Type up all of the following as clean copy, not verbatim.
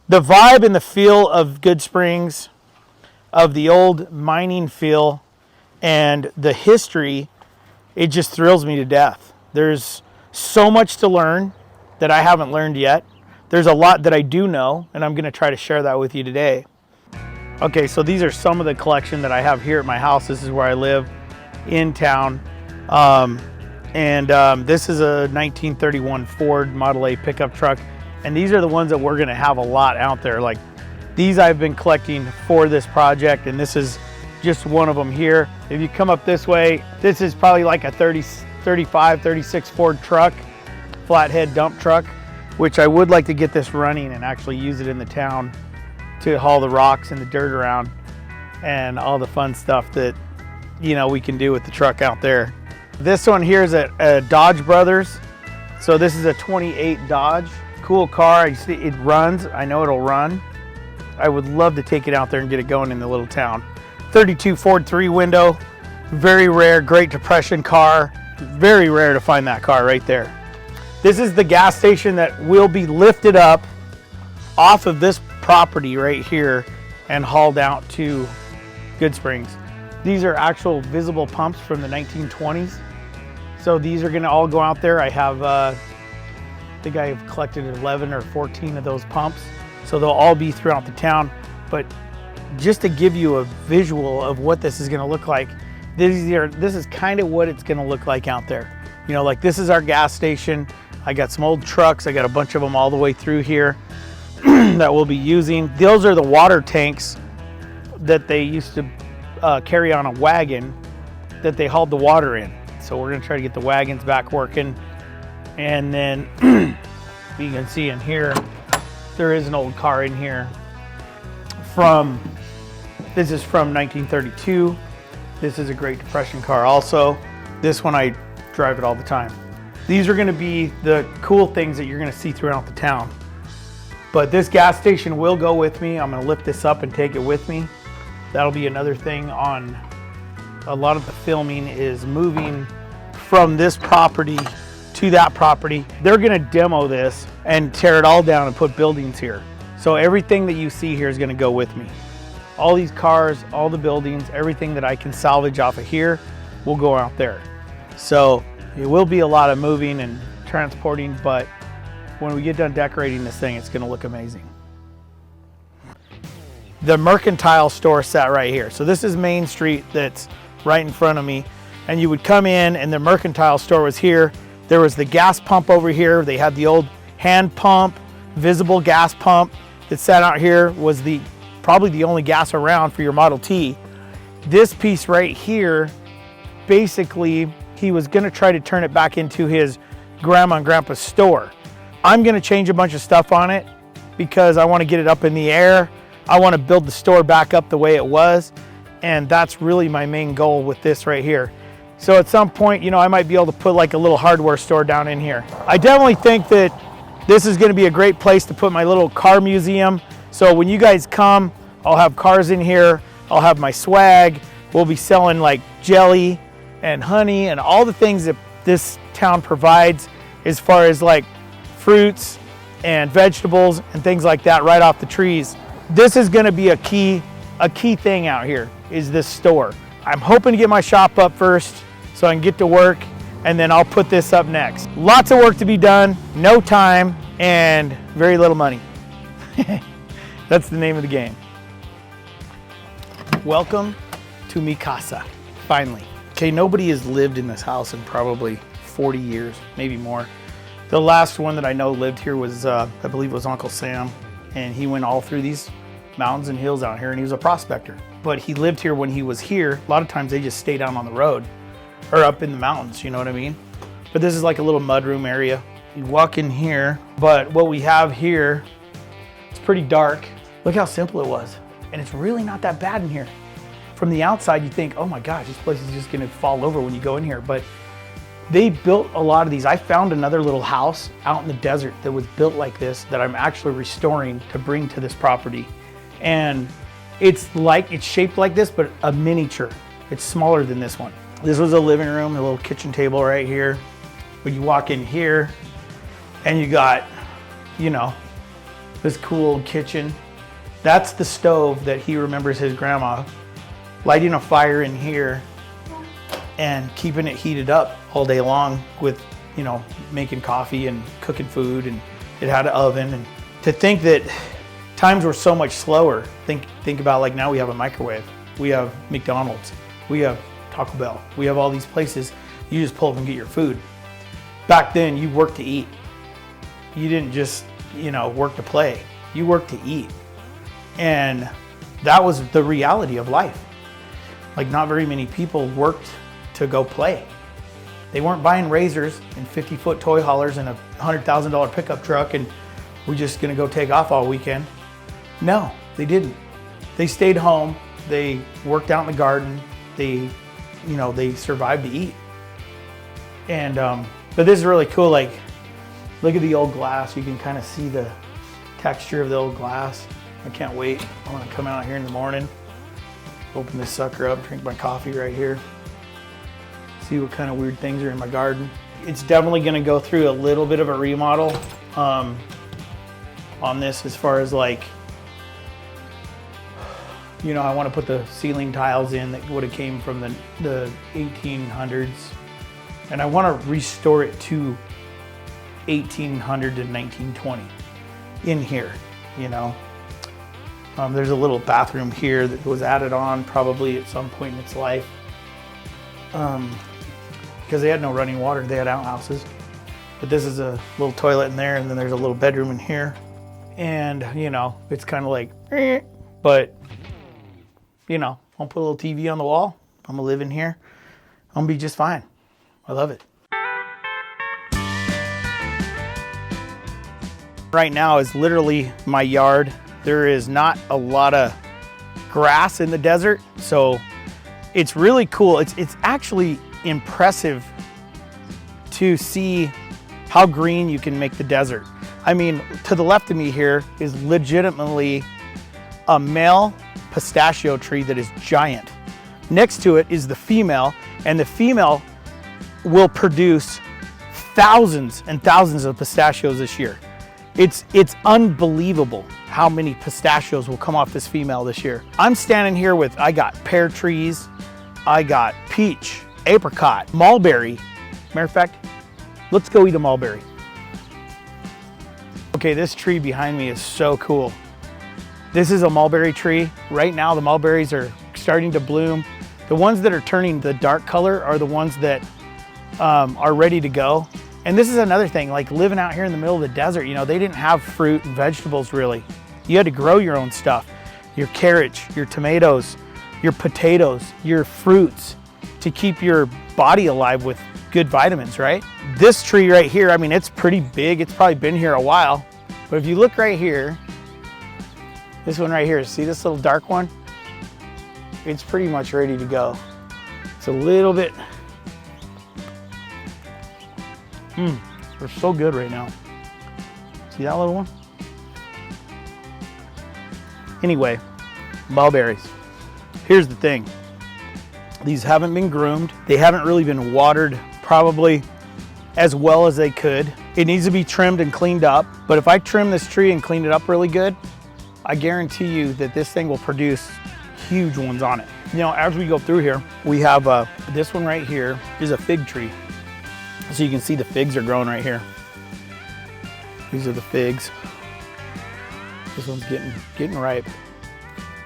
The vibe and the feel of Goodsprings, of the old mining feel and the history, it just thrills me to death. There's so much to learn that I haven't learned yet. There's a lot that I do know, and I'm going to try to share that with you today. Okay, so these are some of the collection that I have here at my house. This is where I live in town. This is a 1931 Ford Model A pickup truck. And these are the ones that we're going to have a lot out there. Like these I've been collecting for this project, and this is just one of them here. If you come up this way, this is probably like a 35, 36 Ford truck, flathead dump truck, which I would like to get this running and actually use it in the town to haul the rocks and the dirt around and all the fun stuff that, you know, we can do with the truck out there. This one here is a Dodge Brothers. So this is a 28 Dodge. Cool car. It runs. I know it'll run. I would love to take it out there and get it going in the little town. 32 Ford 3-window. Very rare, Great Depression car. Very rare to find that car right there. This is the gas station that will be lifted up off of this property right here and hauled out to Goodsprings. These are actual visible pumps from the 1920s. So these are gonna all go out there. I have, I think I've collected 11 or 14 of those pumps. So they'll all be throughout the town. But just to give you a visual of what this is gonna look like, this is kind of what it's gonna look like out there. You know, like this is our gas station. I got some old trucks. I got a bunch of them all the way through here that we'll be using. Those are the water tanks that they used to carry on a wagon that they hauled the water in. So we're gonna try to get the wagons back working. And then you can see in here, there is an old car in here this is from 1932. This is a Great Depression car also. This one, I drive it all the time. These are gonna be the cool things that you're gonna see throughout the town. But this gas station will go with me. I'm gonna lift this up and take it with me. That'll be another thing on a lot of the filming, is moving from this property to that property. They're gonna demo this and tear it all down and put buildings here. So everything that you see here is gonna go with me. All these cars, all the buildings, everything that I can salvage off of here will go out there. So it will be a lot of moving and transporting, but when we get done decorating this thing, it's gonna look amazing. The Mercantile store sat right here. So this is Main Street that's right in front of me. And you would come in and the Mercantile store was here. There was the gas pump over here. They had the old hand pump, visible gas pump that sat out here. Was probably the only gas around for your Model T. This piece right here, basically, he was gonna try to turn it back into his grandma and grandpa's store. I'm gonna change a bunch of stuff on it because I wanna get it up in the air. I wanna build the store back up the way it was. And that's really my main goal with this right here. So at some point, you know, I might be able to put like a little hardware store down in here. I definitely think that this is gonna be a great place to put my little car museum. So when you guys come, I'll have cars in here. I'll have my swag. We'll be selling like jelly and honey and all the things that this town provides as far as like fruits and vegetables and things like that right off the trees. This is gonna be a key thing out here, is this store. I'm hoping to get my shop up first so I can get to work, and then I'll put this up next. Lots of work to be done, no time, and very little money. That's the name of the game. Welcome to Mi Casa, finally. Okay, nobody has lived in this house in probably 40 years, maybe more. The last one that I know lived here was, I believe it was Uncle Sam, and he went all through these mountains and hills out here, and he was a prospector. But he lived here when he was here. A lot of times they just stay down on the road or up in the mountains, you know what I mean? But this is like a little mudroom area. You walk in here, but what we have here, it's pretty dark. Look how simple it was. And it's really not that bad in here. From the outside, you think, oh my gosh, this place is just gonna fall over when you go in here. But they built a lot of these. I found another little house out in the desert that was built like this that I'm actually restoring to bring to this property. And it's shaped like this, but a miniature. It's smaller than this one. This was a living room, a little kitchen table right here. But you walk in here and you got, you know, this cool old kitchen. That's the stove that he remembers his grandma lighting a fire in here and keeping it heated up all day long with, you know, making coffee and cooking food, and it had an oven. And to think that times were so much slower. Think about, like, now we have a microwave, we have McDonald's, we have Taco Bell, we have all these places you just pull up and get your food. Back then you worked to eat. You didn't just, you know, work to play. You worked to eat. And that was the reality of life. Like, not very many people worked to go play. They weren't buying razors and 50-foot toy haulers and a $100,000 pickup truck and we're just gonna go take off all weekend. No, they didn't. They stayed home, they worked out in the garden, they survived to eat. And, but this is really cool. Like, look at the old glass. You can kind of see the texture of the old glass. I can't wait. I want to come out here in the morning, open this sucker up, drink my coffee right here, see what kind of weird things are in my garden. It's definitely going to go through a little bit of a remodel on this, as far as, like, you know, I want to put the ceiling tiles in that would have came from the 1800s, and I want to restore it to 1800 to 1920 in here, you know. There's a little bathroom here that was added on probably at some point in its life, because they had no running water. They had outhouses. But this is a little toilet in there, and then there's a little bedroom in here. And, you know, it's kind of like, but, you know, I'll put a little TV on the wall. I'm gonna live in here. I'm gonna be just fine. I love it. Right now is literally my yard. There is not a lot of grass in the desert, so it's really cool. It's actually impressive to see how green you can make the desert. I mean, to the left of me here is legitimately a male pistachio tree that is giant. Next to it is the female, and the female will produce thousands and thousands of pistachios this year. It's unbelievable how many pistachios will come off this female this year. I'm standing here with, I got pear trees, I got peach, apricot, mulberry. Matter of fact, let's go eat a mulberry. Okay, this tree behind me is so cool. This is a mulberry tree. Right now the mulberries are starting to bloom. The ones that are turning the dark color are the ones that are ready to go. And this is another thing, like living out here in the middle of the desert, you know, they didn't have fruit and vegetables really. You had to grow your own stuff. Your carrots, your tomatoes, your potatoes, your fruits, to keep your body alive with good vitamins, right? This tree right here, I mean, it's pretty big. It's probably been here a while. But if you look right here, this one right here, see this little dark one? It's pretty much ready to go. It's a little bit, they're so good right now. See that little one? Anyway, mulberries. Here's the thing. These haven't been groomed. They haven't really been watered probably as well as they could. It needs to be trimmed and cleaned up. But if I trim this tree and clean it up really good, I guarantee you that this thing will produce huge ones on it. You know, as we go through here, we have this one right here is a fig tree. So you can see the figs are growing right here. These are the figs. This one's getting ripe.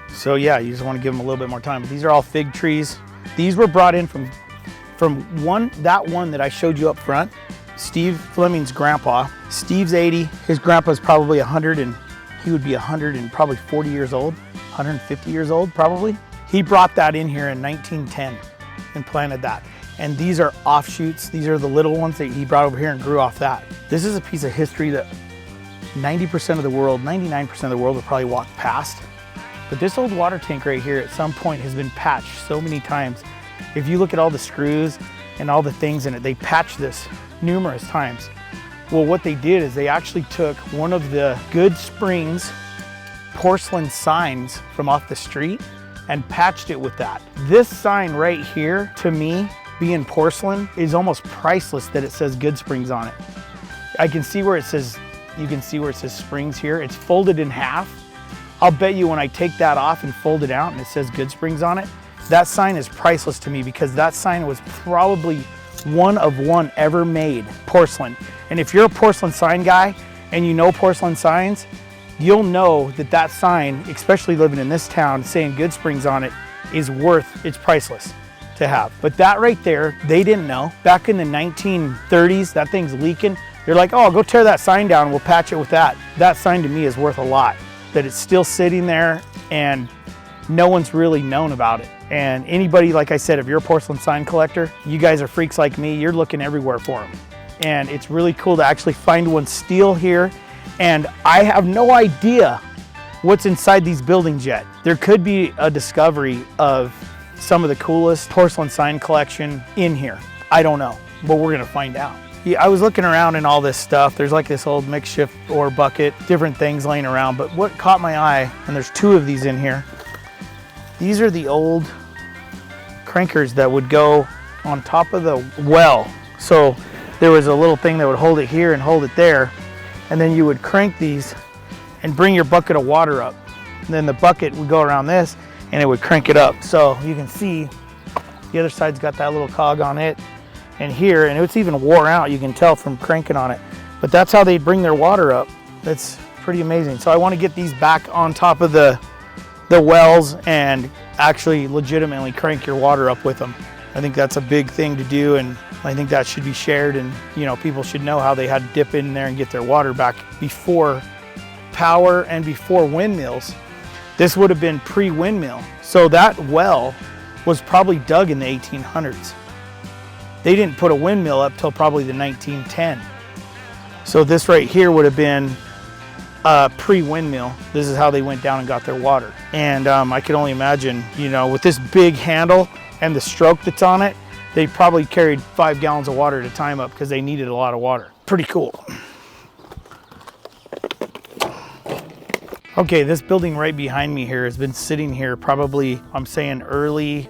So yeah, you just want to give them a little bit more time. But these are all fig trees. These were brought in from that one that I showed you up front, Steve Fleming's grandpa. Steve's 80, his grandpa's probably 100, and he would be 100 and probably 40 years old, 150 years old probably. He brought that in here in 1910 and planted that. And these are offshoots. These are the little ones that he brought over here and grew off that. This is a piece of history that 90% of the world, 99% of the world will probably walk past. But this old water tank right here at some point has been patched so many times. If you look at all the screws and all the things in it, they patched this numerous times. Well, what they did is they actually took one of the Goodsprings porcelain signs from off the street and patched it with that. This sign right here, to me, being porcelain, is almost priceless that it says Goodsprings on it. I can see where it says you can see where it says Springs here. It's folded in half. I'll bet you when I take that off and fold it out and it says Goodsprings on it, that sign is priceless to me because that sign was probably one of one ever made porcelain. And if you're a porcelain sign guy and you know porcelain signs, you'll know that that sign, especially living in this town, saying Goodsprings on it is worth, it's priceless to have. But that right there, they didn't know. Back in the 1930s, that thing's leaking. They're like, oh, go tear that sign down, we'll patch it with that. That sign to me is worth a lot. That it's still sitting there and no one's really known about it. And anybody, like I said, if you're a porcelain sign collector, you guys are freaks like me, you're looking everywhere for them. And it's really cool to actually find one still here. And I have no idea what's inside these buildings yet. There could be a discovery of some of the coolest porcelain sign collection in here. I don't know, but we're gonna find out. Yeah, I was looking around in all this stuff. There's like this old makeshift ore bucket, different things laying around, but what caught my eye, and there's two of these in here, these are the old crankers that would go on top of the well. So there was a little thing that would hold it here and hold it there, and then you would crank these and bring your bucket of water up. And then the bucket would go around this and it would crank it up. So you can see the other side's got that little cog on it. And here, and it's even wore out, you can tell from cranking on it. But that's how they bring their water up. That's pretty amazing. So I want to get these back on top of the wells and actually legitimately crank your water up with them. I think that's a big thing to do, and I think that should be shared, and you know, people should know how they had to dip in there and get their water back before power and before windmills. This would have been pre-windmill. So that well was probably dug in the 1800s. They didn't put a windmill up till probably the 1910. So this right here would have been pre-windmill. This is how they went down and got their water. And I can only imagine, you know, with this big handle and the stroke that's on it, they probably carried 5 gallons of water at a time up because they needed a lot of water. Pretty cool. Okay, this building right behind me here has been sitting here probably, I'm saying early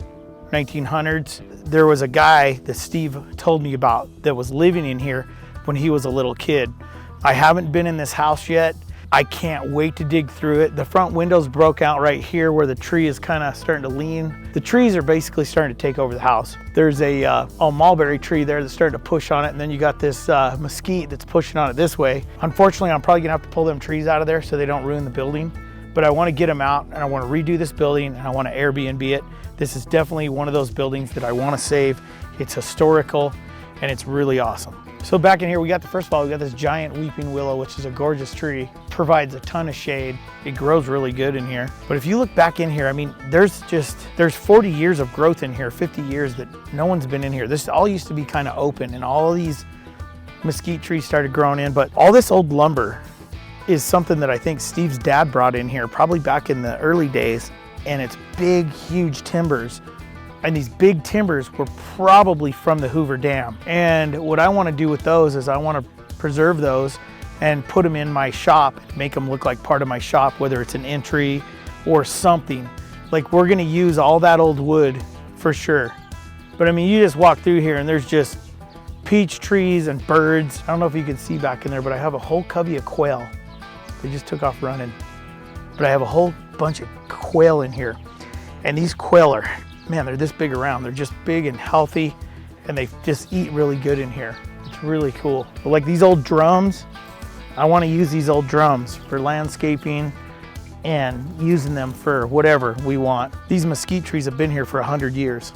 1900s. There was a guy that Steve told me about that was living in here when he was a little kid. I haven't been in this house yet. I can't wait to dig through it. The front windows broke out right here where the tree is kind of starting to lean. The trees are basically starting to take over the house. There's a mulberry tree there that's starting to push on it, and then you got this mesquite that's pushing on it this way. Unfortunately, I'm probably gonna have to pull them trees out of there so they don't ruin the building, but I wanna get them out and I wanna redo this building and I wanna Airbnb it. This is definitely one of those buildings that I wanna save. It's historical and it's really awesome. So back in here, first of all, we got this giant weeping willow, which is a gorgeous tree, provides a ton of shade. It grows really good in here. But if you look back in here, I mean, there's 40 years of growth in here, 50 years that no one's been in here. This all used to be kind of open and all of these mesquite trees started growing in, but all this old lumber is something that I think Steve's dad brought in here probably back in the early days, and it's big, huge timbers. And these big timbers were probably from the Hoover Dam. And what I want to do with those is I want to preserve those and put them in my shop, make them look like part of my shop, whether it's an entry or something. Like, we're going to use all that old wood for sure. But I mean, you just walk through here and there's just peach trees and birds. I don't know if you can see back in there, but I have a whole covey of quail. They just took off running. But I have a whole bunch of quail in here. And these quail are, man, they're this big around. They're just big and healthy, and they just eat really good in here. It's really cool. But like these old drums, I want to use these old drums for landscaping and using them for whatever we want. These mesquite trees have been here for 100 years.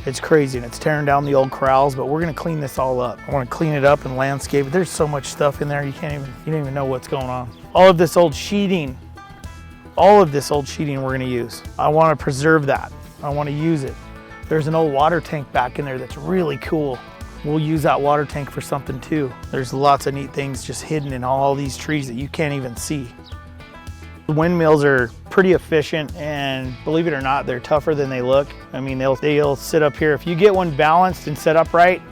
It's crazy, and it's tearing down the old corrals, but we're gonna clean this all up. I want to clean it up and landscape it. There's so much stuff in there, you don't even know what's going on. All of this old sheeting, we're gonna use. I want to preserve that. I want to use it. There's an old water tank back in there that's really cool. We'll use that water tank for something too. There's lots of neat things just hidden in all these trees that you can't even see. The windmills are pretty efficient, and believe it or not, they're tougher than they look. I mean, they'll sit up here. If you get one balanced and set up right,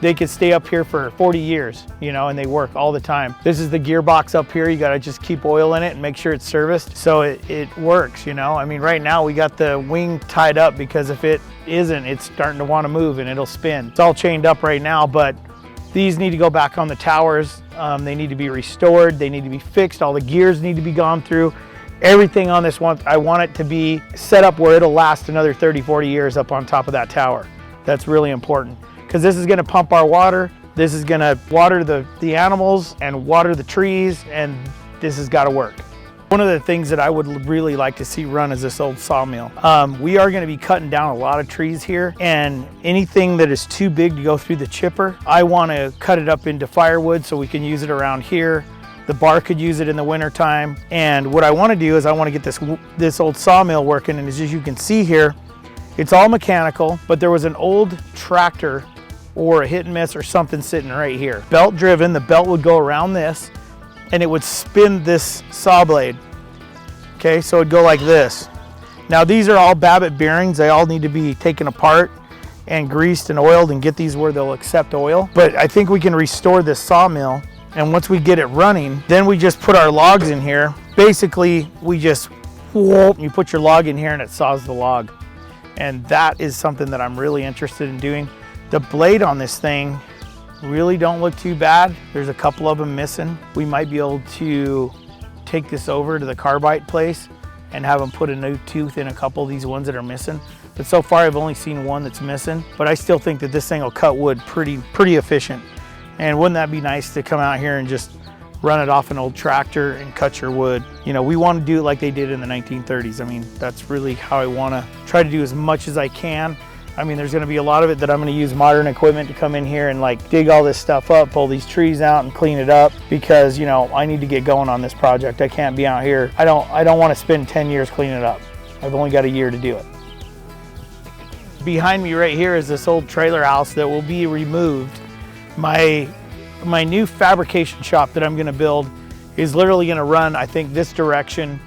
they could stay up here for 40 years, you know, and they work all the time. This is the gearbox up here. You got to just keep oil in it and make sure it's serviced so it works, you know. I mean, right now we got the wing tied up because if it isn't, it's starting to want to move and it'll spin. It's all chained up right now, but these need to go back on the towers. They need to be restored. They need to be fixed. All the gears need to be gone through. Everything on this one, I want it to be set up where it'll last another 30, 40 years up on top of that tower. That's really important because this is going to pump our water. This is going to water the animals and water the trees, and this has got to work. One of the things that I would really like to see run is this old sawmill. We are going to be cutting down a lot of trees here, and anything that is too big to go through the chipper, I want to cut it up into firewood so we can use it around here. The bar could use it in the winter time. And what I want to do is I want to get this old sawmill working, and as you can see here, it's all mechanical, but there was an old tractor or a hit and miss or something sitting right here. Belt driven, the belt would go around this and it would spin this saw blade. Okay, so it'd go like this. Now these are all Babbitt bearings. They all need to be taken apart and greased and oiled and get these where they'll accept oil. But I think we can restore this sawmill, and once we get it running, then we just put our logs in here. Basically, we just, whoop, you put your log in here and it saws the log. And that is something that I'm really interested in doing. The blade on this thing really don't look too bad. There's a couple of them missing. We might be able to take this over to the carbide place and have them put a new tooth in a couple of these ones that are missing. But so far I've only seen one that's missing, but I still think that this thing will cut wood pretty efficient. And wouldn't that be nice to come out here and just run it off an old tractor and cut your wood? You know, we want to do it like they did in the 1930s. I mean, that's really how I want to try to do as much as I can. I mean, there's going to be a lot of it that I'm going to use modern equipment to come in here and like dig all this stuff up, pull these trees out and clean it up, because, you know, I need to get going on this project. I can't be out here. I don't want to spend 10 years cleaning it up. I've only got a year to do it. Behind me right here is this old trailer house that will be removed. My new fabrication shop that I'm going to build is literally going to run, I think, this direction,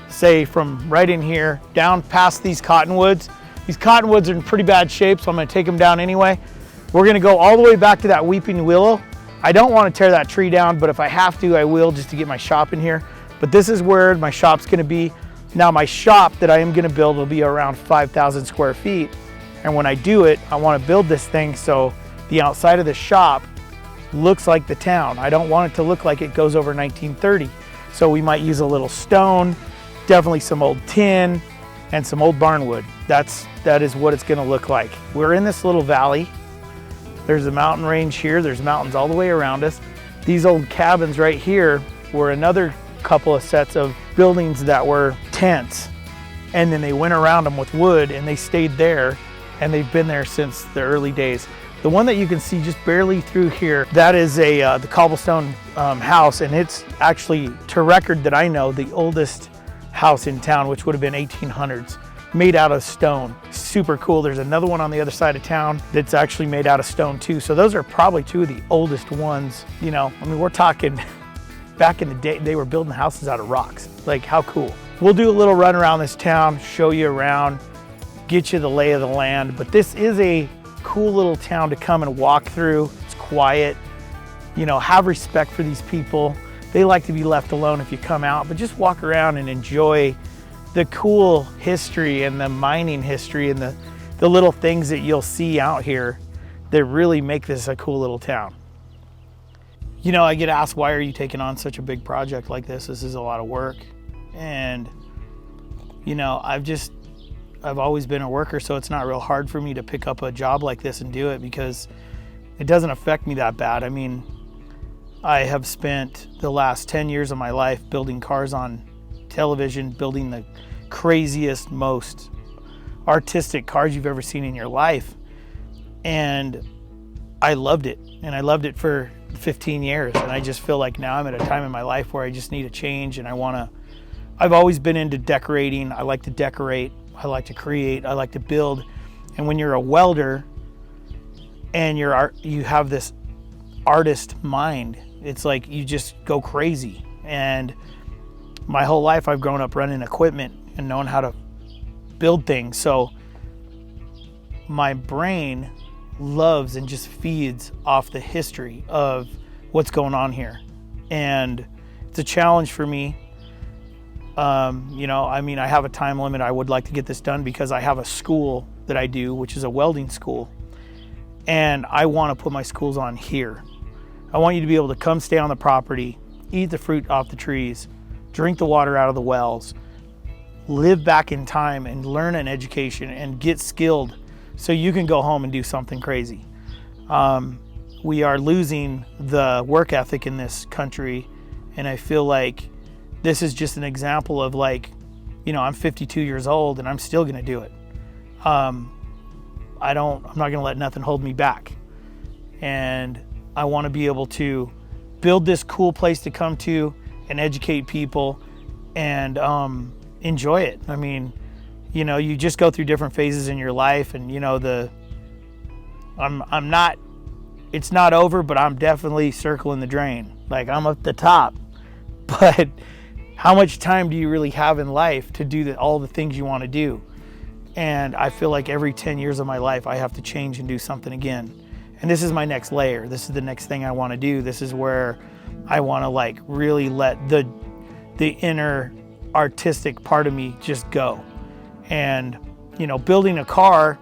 say from right in here down past these cottonwoods. These cottonwoods are in pretty bad shape, so I'm going to take them down anyway. We're going to go all the way back to that weeping willow. I don't want to tear that tree down, but if I have to, I will, just to get my shop in here. But this is where my shop's going to be. Now my shop that I am going to build will be around 5,000 square feet. And when I do it, I want to build this thing so the outside of the shop looks like the town. I don't want it to look like it goes over 1930. So we might use a little stone, definitely some old tin, and some old barnwood. That is what it's going to look like. We're in this little valley. There's a mountain range here. There's mountains all the way around us. These old cabins right here were another couple of sets of buildings that were tents. And then they went around them with wood and they stayed there, and they've been there since the early days. The one that you can see just barely through here, that is the cobblestone house, and it's actually, to record that I know, the oldest house in town, which would have been 1800s, made out of stone. Super cool. There's another one on the other side of town that's actually made out of stone too. So those are probably two of the oldest ones. You know, I mean, we're talking back in the day, they were building houses out of rocks. Like, how cool. We'll do a little run around this town, show you around, get you the lay of the land. But this is a cool little town to come and walk through. It's quiet. You know, have respect for these people. They like to be left alone if you come out, but just walk around and enjoy the cool history and the mining history and the little things that you'll see out here that really make this a cool little town. You know, I get asked, why are you taking on such a big project like this? This is a lot of work. And, you know, I've always been a worker, so it's not real hard for me to pick up a job like this and do it because it doesn't affect me that bad. I mean, I have spent the last 10 years of my life building cars on television, building the craziest, most artistic cars you've ever seen in your life. And I loved it. And I loved it for 15 years. And I just feel like now I'm at a time in my life where I just need a change, and I've always been into decorating. I like to decorate. I like to create. I like to build. And when you're a welder and you have this artist mind, it's like you just go crazy. And my whole life I've grown up running equipment and knowing how to build things. So my brain loves and just feeds off the history of what's going on here. And it's a challenge for me. You know, I mean, I have a time limit. I would like to get this done because I have a school that I do, which is a welding school. And I want to put my schools on here. I want you to be able to come stay on the property, eat the fruit off the trees, drink the water out of the wells, live back in time and learn an education and get skilled so you can go home and do something crazy. We are losing the work ethic in this country, and I feel like this is just an example of, like, you know, I'm 52 years old and I'm still gonna do it. I'm not gonna let nothing hold me back. And I wanna be able to build this cool place to come to and educate people and enjoy it. I mean, you know, you just go through different phases in your life, and you know, it's not over, but I'm definitely circling the drain. Like, I'm up the top, but how much time do you really have in life to do all the things you want to do? And I feel like every 10 years of my life, I have to change and do something again. And this is my next layer. This is the next thing I want to do. This is where I want to, like, really let the inner artistic part of me just go. And, you know, building a car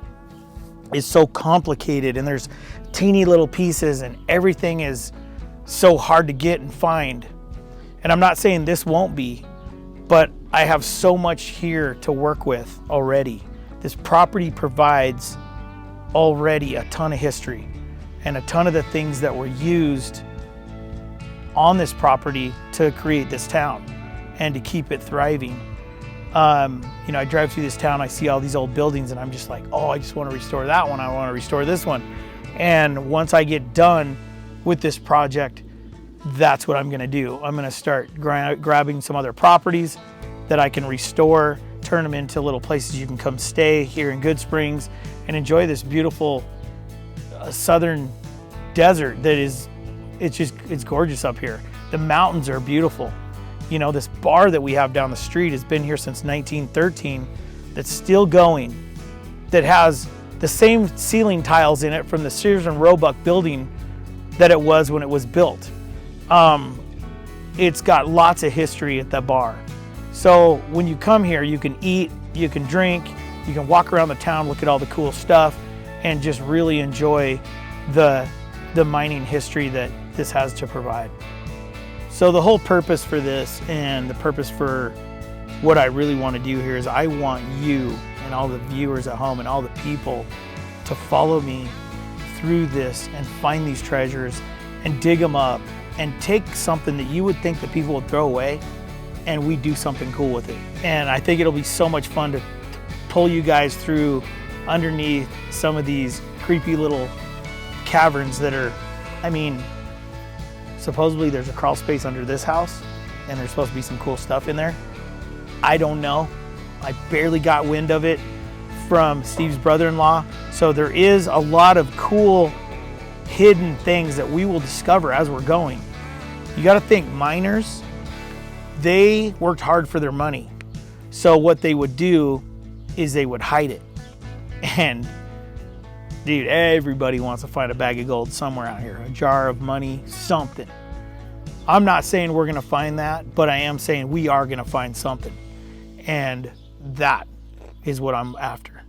is so complicated, and there's teeny little pieces, and everything is so hard to get and find. And I'm not saying this won't be, but I have so much here to work with already. This property provides already a ton of history and a ton of the things that were used on this property to create this town and to keep it thriving. You know, I drive through this town, I see all these old buildings, and I'm just like, oh, I just want to restore that one. I want to restore this one. And once I get done with this project, that's what I'm going to do. I'm going to start grabbing some other properties that I can restore, turn them into little places you can come stay here in Goodsprings and enjoy this beautiful southern desert that is, it's gorgeous up here. The mountains are beautiful. You know, this bar that we have down the street has been here since 1913, that's still going, that has the same ceiling tiles in it from the Sears and Roebuck building that it was when it was built. It's got lots of history at that bar. So when you come here, you can eat, you can drink, you can walk around the town, look at all the cool stuff, and just really enjoy the mining history that this has to provide. So the whole purpose for this, and the purpose for what I really want to do here, is I want you and all the viewers at home and all the people to follow me through this and find these treasures and dig them up and take something that you would think that people would throw away, and we do something cool with it. And I think it'll be so much fun to pull you guys through underneath some of these creepy little caverns that are, I mean, supposedly there's a crawl space under this house, and there's supposed to be some cool stuff in there. I don't know. I barely got wind of it from Steve's brother-in-law. So there is a lot of cool hidden things that we will discover as we're going. You got to think, miners, they worked hard for their money. So what they would do is they would hide it. And dude, everybody wants to find a bag of gold somewhere out here, a jar of money, something. I'm not saying we're gonna find that, but I am saying we are gonna find something. And that is what I'm after.